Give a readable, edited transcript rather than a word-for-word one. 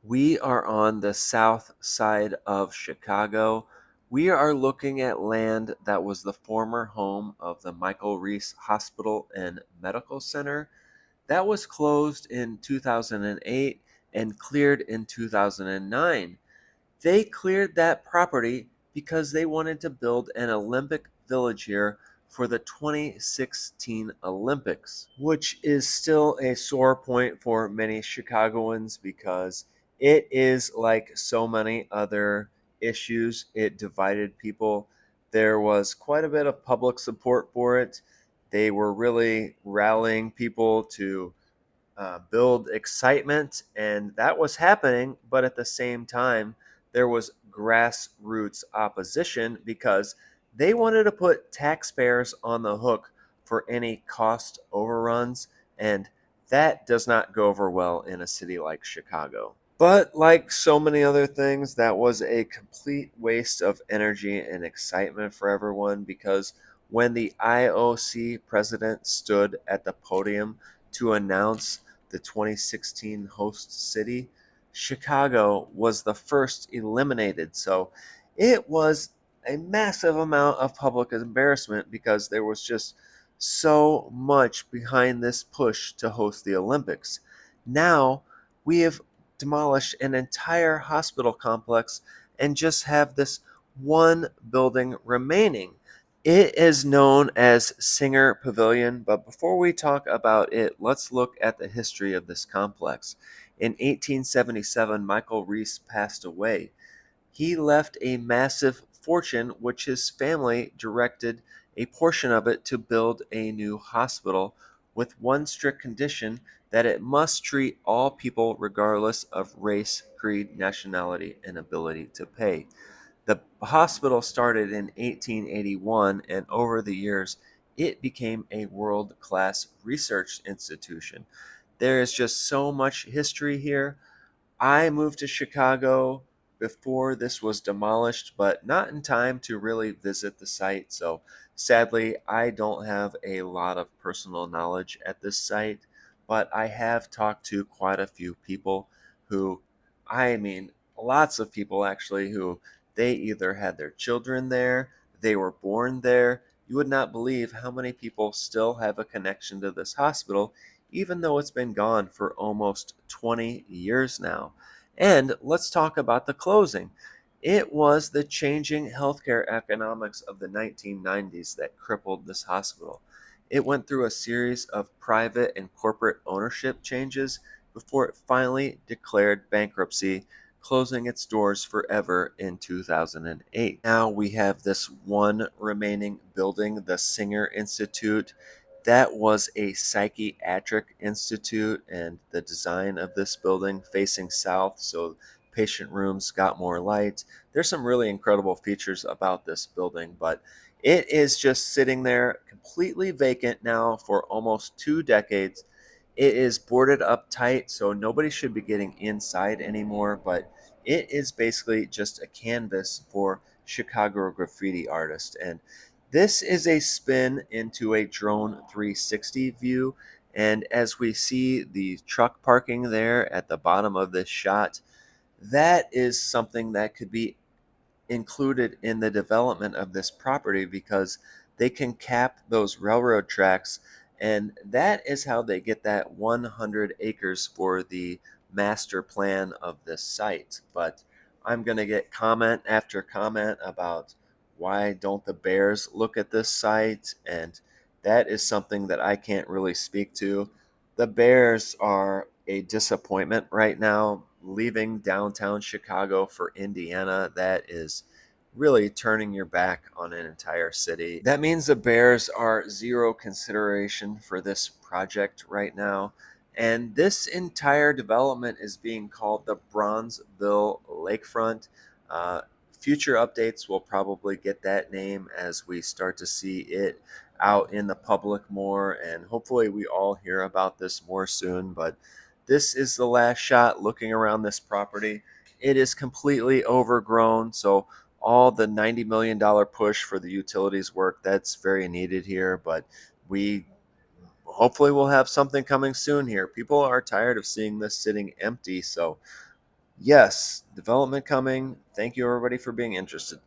We are on the south side of Chicago. We are looking at land that was the former home of the Michael Reese Hospital and Medical Center. That was closed in 2008 and cleared in 2009. They cleared that property because they wanted to build an Olympic village here for the 2016 Olympics, which is still a sore point for many Chicagoans because it is like so many other issues. It divided people. There was quite a bit of public support for it. They were really rallying people to build excitement, and that was happening. But at the same time, there was grassroots opposition because they wanted to put taxpayers on the hook for any cost overruns, and that does not go over well in a city like Chicago. But like so many other things, that was a complete waste of energy and excitement for everyone because when the IOC president stood at the podium to announce the 2016 host city, Chicago was the first eliminated. So it was a massive amount of public embarrassment because there was just so much behind this push to host the Olympics. Now we have demolished an entire hospital complex and just have this one building remaining. It is known as Singer Pavilion, but before we talk about it, let's look at the history of this complex. In 1877, Michael Reese passed away. He left a massive fortune, which his family directed a portion of it to build a new hospital with one strict condition that it must treat all people regardless of race, creed, nationality, and ability to pay. The hospital started in 1881, and over the years, it became a world class research institution. There is just so much history here. I moved to Chicago before this was demolished, but not in time to really visit the site. So sadly, I don't have a lot of personal knowledge at this site, but I have talked to quite a few people who, I mean, lots of people actually, who they either had their children there, they were born there. You would not believe how many people still have a connection to this hospital even though it's been gone for almost 20 years now. And let's talk about the closing. It was the changing healthcare economics of the 1990s that crippled this hospital. It went through a series of private and corporate ownership changes before it finally declared bankruptcy, closing its doors forever in 2008. Now we have this one remaining building, the Singer Institute. That was a psychiatric institute, and the design of this building facing south, so patient rooms got more light. There's some really incredible features about this building, but it is just sitting there completely vacant now for almost 2 decades. It is boarded up tight, so nobody should be getting inside anymore, but it is basically just a canvas for Chicago graffiti artists. And this is a spin into a drone 360 view. And as we see the truck parking there at the bottom of this shot, that is something that could be included in the development of this property because they can cap those railroad tracks. And that is how they get that 100 acres for the master plan of this site. But I'm going to get comment after comment about why don't the Bears look at this site, and that is something that I can't really speak to. The Bears are a disappointment right now, leaving downtown Chicago for Indiana. That is really turning your back on an entire city. That means the Bears are zero consideration for this project right now. And this entire development is being called the Bronzeville Lakefront. Uh, Future updates will probably get that name as we start to see it out in the public more. And hopefully, we all hear about this more soon. But this is the last shot looking around this property. It is completely overgrown. So, all the $90 million push for the utilities work, that's very needed here. But we hopefully will have something coming soon here. People are tired of seeing this sitting empty. So, Yes, development coming. Thank you, everybody, for being interested.